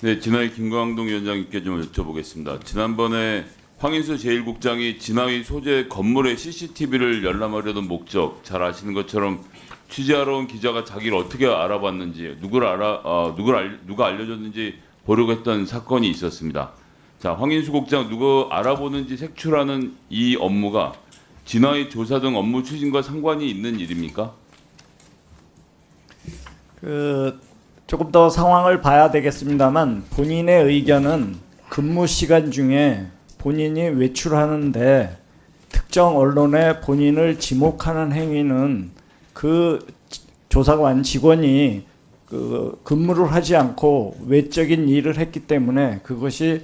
네, 진화위 김광동 위원장님께 좀 여쭤보겠습니다. 지난번에 황인수 제1국장이 진화위 소재 건물의 CCTV를 열람하려던 목적 잘 아시는 것처럼 취재하러 온 기자가 자기를 어떻게 알아봤는지 누가 알려줬는지 보려고 했던 사건이 있었습니다. 자, 황인수 국장 누구 알아보는지 색출하는 이 업무가 진화위 조사 등 업무 추진과 상관이 있는 일입니까? 조금 더 상황을 봐야 되겠습니다만 본인의 의견은 근무 시간 중에 본인이 외출하는데 특정 언론에 본인을 지목하는 행위는 그 조사관 직원이 근무를 하지 않고 외적인 일을 했기 때문에 그것이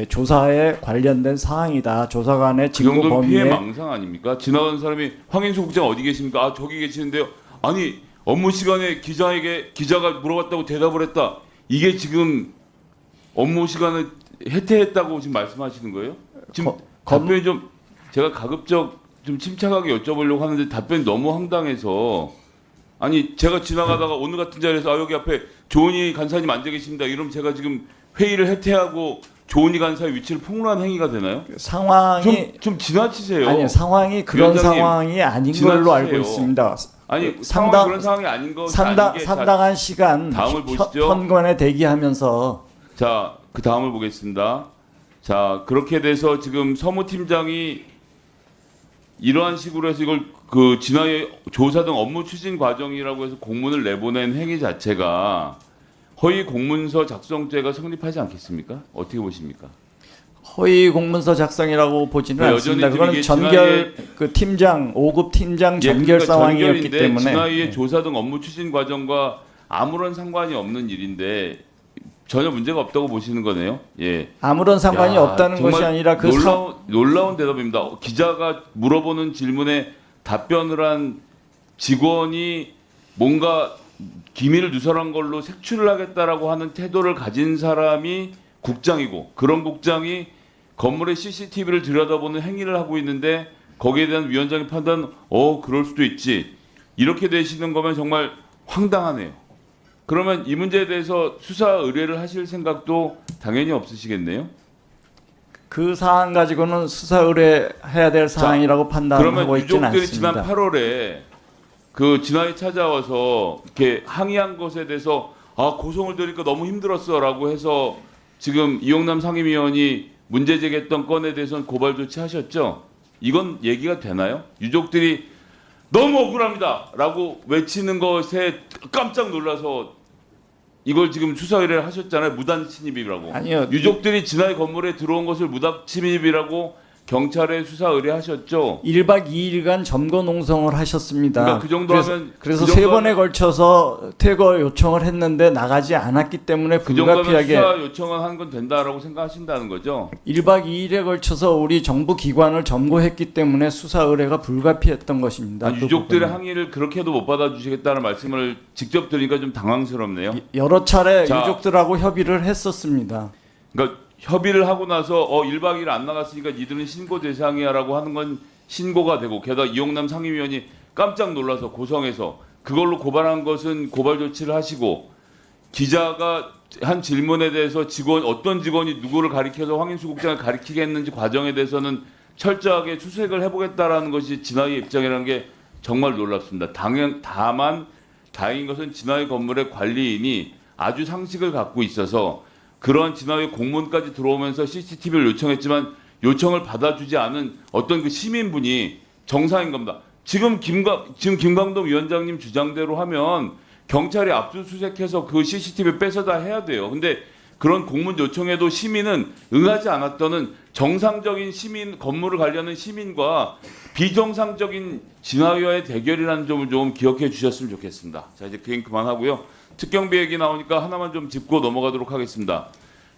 조사에 관련된 사항이다. 조사관의 그 직무 정도는 피해 범위에 망상 아닙니까? 지나가는 사람이 황인수 국장 어디 계십니까? 아, 저기 계시는데요. 아니, 업무 시간에 기자가 물어봤다고 대답을 했다. 이게 지금 업무 시간을 해태했다고 지금 말씀하시는 거예요? 지금 답변이 좀 제가 가급적 좀 침착하게 여쭤보려고 하는데 답변이 너무 황당해서, 아니 제가 지나가다가 오늘 같은 자리에서 아 여기 앞에 조은희 간사님 앉아 계십니다. 이러면 제가 지금 회의를 해태하고 조은희 간사의 위치를 폭로한 행위가 되나요? 상황이 좀 지나치세요. 아니 상황이 그런 위원장님, 상황이 아닌 지나치세요. 걸로 알고 있습니다. 아니 상황이 그런 상황이 아닌 거 상당한 시간 다음을 보시죠. 현관에 대기하면서 자, 그 다음을 보겠습니다. 자, 그렇게 돼서 지금 서무팀장이 이러한 식으로 해서 이걸 그 진화의 조사 등 업무 추진 과정이라고 해서 공문을 내보낸 행위 자체가 허위 공문서 작성죄가 성립하지 않겠습니까? 어떻게 보십니까? 허위 공문서 작성이라고 보지는 않습니다. 그거는 전결 그 팀장 5급 팀장 전결 그러니까 상황이었기 전결인데 때문에 진화의 조사 등 업무 추진 과정과 아무런 상관이 없는 일인데 전혀 문제가 없다고 보시는 거네요. 예. 아무런 상관이 야, 없다는 정말 것이 아니라 놀라운 대답입니다. 기자가 물어보는 질문에 답변을 한 직원이 뭔가 기밀을 누설한 걸로 색출을 하겠다라고 하는 태도를 가진 사람이 국장이고, 그런 국장이 건물의 CCTV를 들여다보는 행위를 하고 있는데 거기에 대한 위원장의 판단, 그럴 수도 있지. 이렇게 되시는 거면 정말 황당하네요. 그러면 이 문제에 대해서 수사 의뢰를 하실 생각도 당연히 없으시겠네요. 그 사안 가지고는 수사 의뢰해야 될 사항이라고 판단하고 그러면 있지는 유족들이 않습니다. 지난 8월에 그 진화에 찾아와서 이렇게 항의한 것에 대해서 고성을 들으니까 너무 힘들었어라고 해서 지금 이용남 상임위원이 문제 제기했던 건에 대해서는 고발 조치하셨죠? 이건 얘기가 되나요? 유족들이 너무 억울합니다라고 외치는 것에 깜짝 놀라서 이걸 지금 수사 의뢰를 하셨잖아요. 무단 침입이라고. 아니요. 유족들이 진화의 건물에 들어온 것을 무단 침입이라고 경찰에 수사 의뢰하셨죠. 1박 2일간 점거 농성을 하셨습니다. 그러니까 그 정도 하면 그래서 세 번에 걸쳐서 퇴거 요청을 했는데 나가지 않았기 때문에 그 정도면 불가피하게 수사 요청을 한 건 된다라고 생각하신다는 거죠. 1박 2일에 걸쳐서 우리 정부 기관을 점거했기 때문에 수사 의뢰가 불가피했던 것입니다. 아니, 그 유족들의 부분은. 항의를 그렇게도 못 받아주시겠다는 말씀을 직접 드리니까 좀 당황스럽네요. 여러 차례 자. 유족들하고 협의를 했었습니다. 그러니까 협의를 하고 나서 1박 2일 안 나갔으니까 니들은 신고 대상이야라고 하는 건 신고가 되고, 게다가 이용남 상임위원이 깜짝 놀라서 고성해서 그걸로 고발한 것은 고발 조치를 하시고, 기자가 한 질문에 대해서 어떤 직원이 누구를 가리켜서 황인수 국장을 가리키게 했는지 과정에 대해서는 철저하게 수색을 해보겠다라는 것이 진화의 입장이라는 게 정말 놀랍습니다. 다만 다행인 것은 진화의 건물의 관리인이 아주 상식을 갖고 있어서 그런 진화의 공문까지 들어오면서 CCTV를 요청했지만 요청을 받아주지 않은 어떤 그 시민분이 정상인 겁니다. 지금 김광동 위원장님 주장대로 하면 경찰이 압수수색해서 그 CCTV 뺏어다 해야 돼요. 근데 그런 공문 요청에도 시민은 응하지 않았다는 정상적인 건물을 관리하는 시민과 비정상적인 진화위와의 대결이라는 점을 좀 기억해 주셨으면 좋겠습니다. 자, 이제 그 얘기 그만하고요. 특경비 얘기 나오니까 하나만 좀 짚고 넘어가도록 하겠습니다.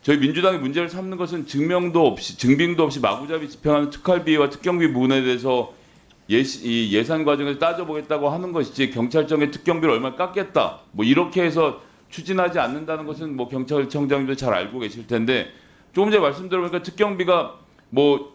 저희 민주당이 문제를 삼는 것은 증빙도 없이 마구잡이 집행하는 특활비와 특경비 부분에 대해서 이 예산 과정에서 따져보겠다고 하는 것이지, 경찰청의 특경비를 얼마 깎겠다 이렇게 해서 추진하지 않는다는 것은 경찰청장님도 잘 알고 계실 텐데, 조금 전에 말씀 들어보니까 특경비가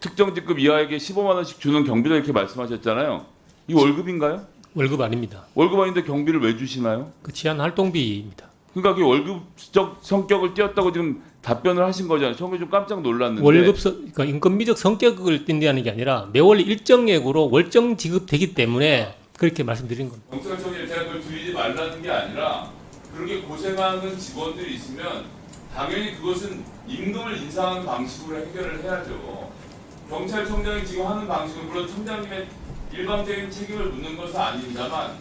특정 직급 이하에게 15만 원씩 주는 경비다 이렇게 말씀하셨잖아요. 이 월급인가요? 월급 아닙니다. 월급 아닌데 경비를 왜 주시나요? 그 치안 활동비입니다. 그러니까 그 월급적 성격을 띄었다고 지금 답변을 하신 거잖아요. 처음에 좀 깜짝 놀랐는데. 그러니까 인건비적 성격을 띈다는 게 아니라 매월 일정액으로 월정 지급되기 때문에 그렇게 말씀드린 겁니다. 경찰청에 제가 그걸 드리지 말라는 게 아니라 그렇게 고생하는 직원들이 있으면 당연히 그것은 임금을 인상하는 방식으로 해결을 해야죠. 경찰청장이 지금 하는 방식은 물론 청장님의 일방적인 책임을 묻는 것은 아닙니다만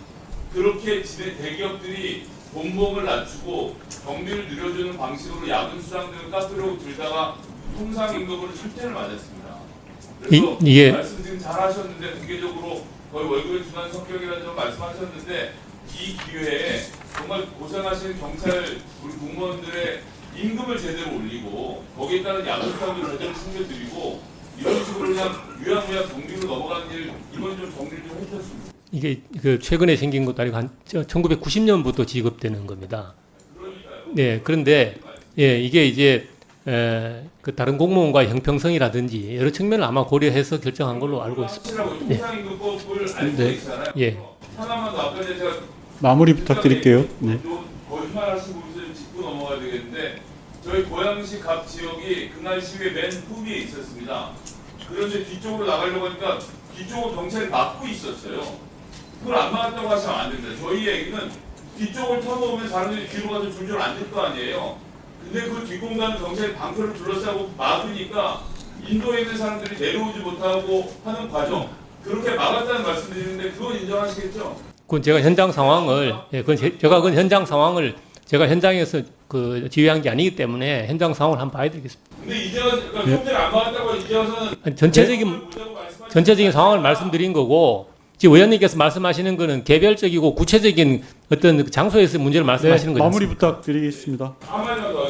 그렇게 대기업들이 본봉을 낮추고 경비를 늘려주는 방식으로 야근 수당 등을 까뜨려 들다가 통상임금으로 철퇴를 맞았습니다. 그래서 이게 말씀 지금 잘하셨는데 공개적으로 거의 월급에 준하는 성격이라는 점 말씀하셨는데 이 기회에 정말 고생하시는 경찰 우리 공무원들의 임금을 제대로 올리고 거기에 따른 야근 수당을 제대로 챙겨드리고 이런 식으로 그냥 유야무야 경비로 넘어가는 일 이건 좀 정리를 좀 해주셨으면 좋겠습니다. 이게 그 최근에 생긴 것도 아니고 한 1990년부터 지급되는 겁니다. 네, 그런데 예, 이게 이제 그 다른 공무원과의 형평성이라든지 여러 측면을 아마 고려해서 결정한 걸로 알고 있습니다. 통상임금법을 알고 네. 계시잖아요. 예. 하나만 더 아까 제가 마무리 부탁드릴게요. 네. 거짓말하신 부분을 짚고 넘어가야 되겠는데 저희 고양시 갑 지역이 그날 시위의 맨 후미에 있었습니다. 그런데 뒤쪽으로 나가려고 하니까 뒤쪽으로 경찰이 막고 있었어요. 그걸 안 막았다고 하시면 안 됩니다. 저희 얘기는 뒤쪽을 터놓으면 사람들이 뒤로 가서 줄줄 앉을 거 아니에요. 근데 그 뒷공간을 경찰이 방패를 둘러싸고 막으니까 인도에 있는 사람들이 내려오지 못하고 하는 과정 그렇게 막았다는 말씀드리는데 그건 인정하시겠죠? 그건 제가 현장 상황을 제가 그 현장 상황을 제가 현장에서 그 지휘한 게 아니기 때문에 현장 상황을 한번 봐야 되겠습니다. 근데 이제 그러니까 경찰이 안 막았다고 이제 와서는 아니, 전체적인 상황을 말씀드린 거고 지금 의원님께서 말씀하시는 거는 개별적이고 구체적인 어떤 장소에서 문제를 말씀하시는 거죠. 마무리 부탁드리겠습니다. 한마디만 더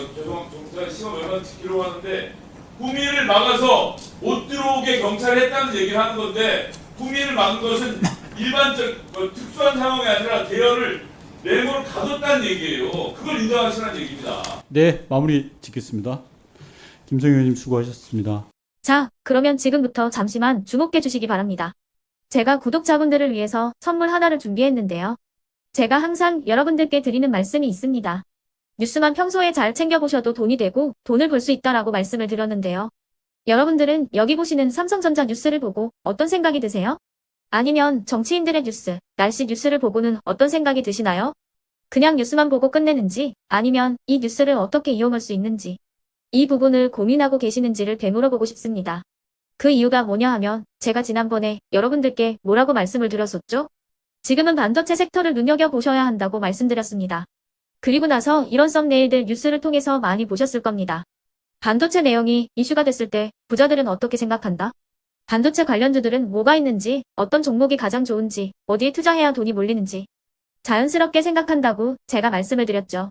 제가 시간 얼마 지키려고 하는데 후미를 막아서 못 들어오게 경찰이 했다는 얘기를 하는 건데 후미를 막은 것은 일반적 특수한 상황이 아니라 대열을 내부로 가뒀다는 얘기예요. 그걸 인정하시라는 얘기입니다. 네, 마무리 짓겠습니다. 김성현 의원님 수고하셨습니다. 자, 그러면 지금부터 잠시만 주목해 주시기 바랍니다. 제가 구독자분들을 위해서 선물 하나를 준비했는데요. 제가 항상 여러분들께 드리는 말씀이 있습니다. 뉴스만 평소에 잘 챙겨보셔도 돈이 되고 돈을 벌 수 있다라고 말씀을 드렸는데요. 여러분들은 여기 보시는 삼성전자 뉴스를 보고 어떤 생각이 드세요? 아니면 정치인들의 뉴스, 날씨 뉴스를 보고는 어떤 생각이 드시나요? 그냥 뉴스만 보고 끝내는지 아니면 이 뉴스를 어떻게 이용할 수 있는지 이 부분을 고민하고 계시는지를 되물어보고 싶습니다. 그 이유가 뭐냐 하면 제가 지난번에 여러분들께 뭐라고 말씀을 드렸었죠? 지금은 반도체 섹터를 눈여겨보셔야 한다고 말씀드렸습니다. 그리고 나서 이런 썸네일들 뉴스를 통해서 많이 보셨을 겁니다. 반도체 내용이 이슈가 됐을 때 부자들은 어떻게 생각한다? 반도체 관련주들은 뭐가 있는지, 어떤 종목이 가장 좋은지, 어디에 투자해야 돈이 몰리는지 자연스럽게 생각한다고 제가 말씀을 드렸죠.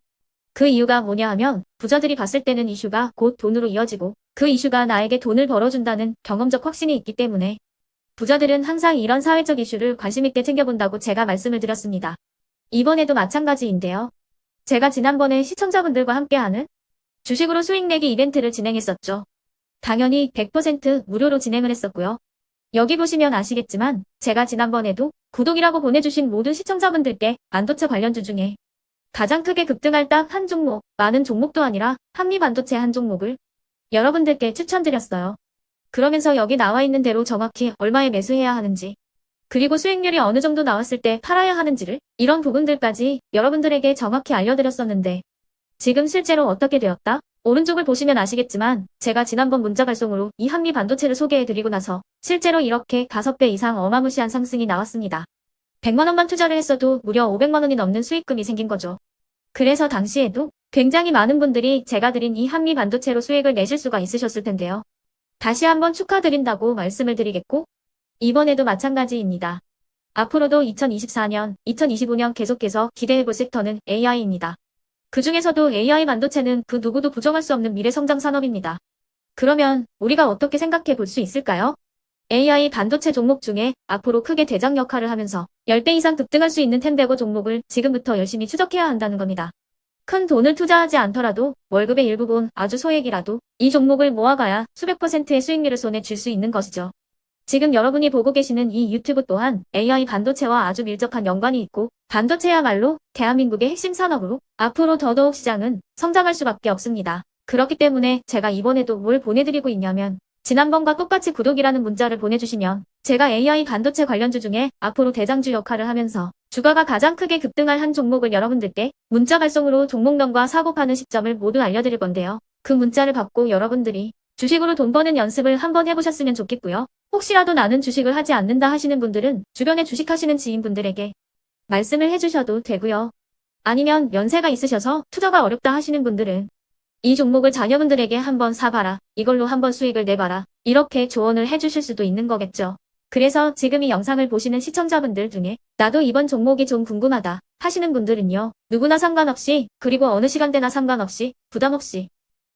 그 이유가 뭐냐 하면 부자들이 봤을 때는 이슈가 곧 돈으로 이어지고 그 이슈가 나에게 돈을 벌어준다는 경험적 확신이 있기 때문에 부자들은 항상 이런 사회적 이슈를 관심있게 챙겨본다고 제가 말씀을 드렸습니다. 이번에도 마찬가지인데요. 제가 지난번에 시청자분들과 함께하는 주식으로 수익 내기 이벤트를 진행했었죠. 당연히 100% 무료로 진행을 했었고요. 여기 보시면 아시겠지만 제가 지난번에도 구독이라고 보내주신 모든 시청자분들께 반도체 관련주 중에 가장 크게 급등할 딱 한 종목, 많은 종목도 아니라 한미반도체 한 종목을 여러분들께 추천드렸어요. 그러면서 여기 나와 있는 대로 정확히 얼마에 매수해야 하는지 그리고 수익률이 어느 정도 나왔을 때 팔아야 하는지를 이런 부분들까지 여러분들에게 정확히 알려드렸었는데 지금 실제로 어떻게 되었다? 오른쪽을 보시면 아시겠지만 제가 지난번 문자 발송으로 이 한미 반도체를 소개해드리고 나서 실제로 이렇게 5배 이상 어마무시한 상승이 나왔습니다. 100만 원만 투자를 했어도 무려 500만 원이 넘는 수익금이 생긴 거죠. 그래서 당시에도 굉장히 많은 분들이 제가 드린 이 한미 반도체로 수익을 내실 수가 있으셨을 텐데요. 다시 한번 축하드린다고 말씀을 드리겠고 이번에도 마찬가지입니다. 앞으로도 2024년, 2025년 계속해서 기대해볼 섹터는 AI입니다. 그 중에서도 AI 반도체는 그 누구도 부정할 수 없는 미래성장 산업입니다. 그러면 우리가 어떻게 생각해 볼 수 있을까요? AI 반도체 종목 중에 앞으로 크게 대장 역할을 하면서 10배 이상 급등할 수 있는 템베고 종목을 지금부터 열심히 추적해야 한다는 겁니다. 큰 돈을 투자하지 않더라도 월급의 일부분 아주 소액이라도 이 종목을 모아가야 수백 %의 수익률을 손에 쥘 수 있는 것이죠. 지금 여러분이 보고 계시는 이 유튜브 또한 AI 반도체와 아주 밀접한 연관이 있고 반도체야말로 대한민국의 핵심 산업으로 앞으로 더더욱 시장은 성장할 수밖에 없습니다. 그렇기 때문에 제가 이번에도 뭘 보내드리고 있냐면 지난번과 똑같이 구독이라는 문자를 보내주시면 제가 AI 반도체 관련주 중에 앞으로 대장주 역할을 하면서 주가가 가장 크게 급등할 한 종목을 여러분들께 문자 발송으로 종목명과 사고 파는 시점을 모두 알려드릴 건데요. 그 문자를 받고 여러분들이 주식으로 돈 버는 연습을 한번 해보셨으면 좋겠고요. 혹시라도 나는 주식을 하지 않는다 하시는 분들은 주변에 주식하시는 지인분들에게 말씀을 해주셔도 되고요. 아니면 연세가 있으셔서 투자가 어렵다 하시는 분들은 이 종목을 자녀분들에게 한번 사봐라. 이걸로 한번 수익을 내봐라. 이렇게 조언을 해주실 수도 있는 거겠죠. 그래서 지금 이 영상을 보시는 시청자분들 중에 나도 이번 종목이 좀 궁금하다 하시는 분들은요. 누구나 상관없이 그리고 어느 시간대나 상관없이 부담 없이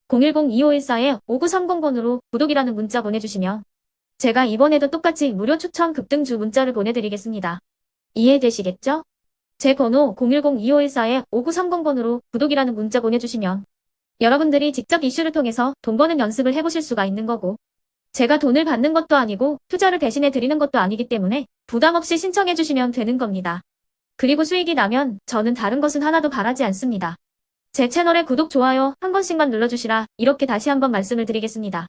010-2514-5930번으로 구독이라는 문자 보내주시면 제가 이번에도 똑같이 무료 추천 급등주 문자를 보내드리겠습니다. 이해되시겠죠? 제 번호 010-2514-5930번으로 구독이라는 문자 보내주시면 여러분들이 직접 이슈를 통해서 돈 버는 연습을 해보실 수가 있는 거고 제가 돈을 받는 것도 아니고 투자를 대신해 드리는 것도 아니기 때문에 부담 없이 신청해 주시면 되는 겁니다. 그리고 수익이 나면 저는 다른 것은 하나도 바라지 않습니다. 제 채널에 구독, 좋아요 한 번씩만 눌러주시라 이렇게 다시 한번 말씀을 드리겠습니다.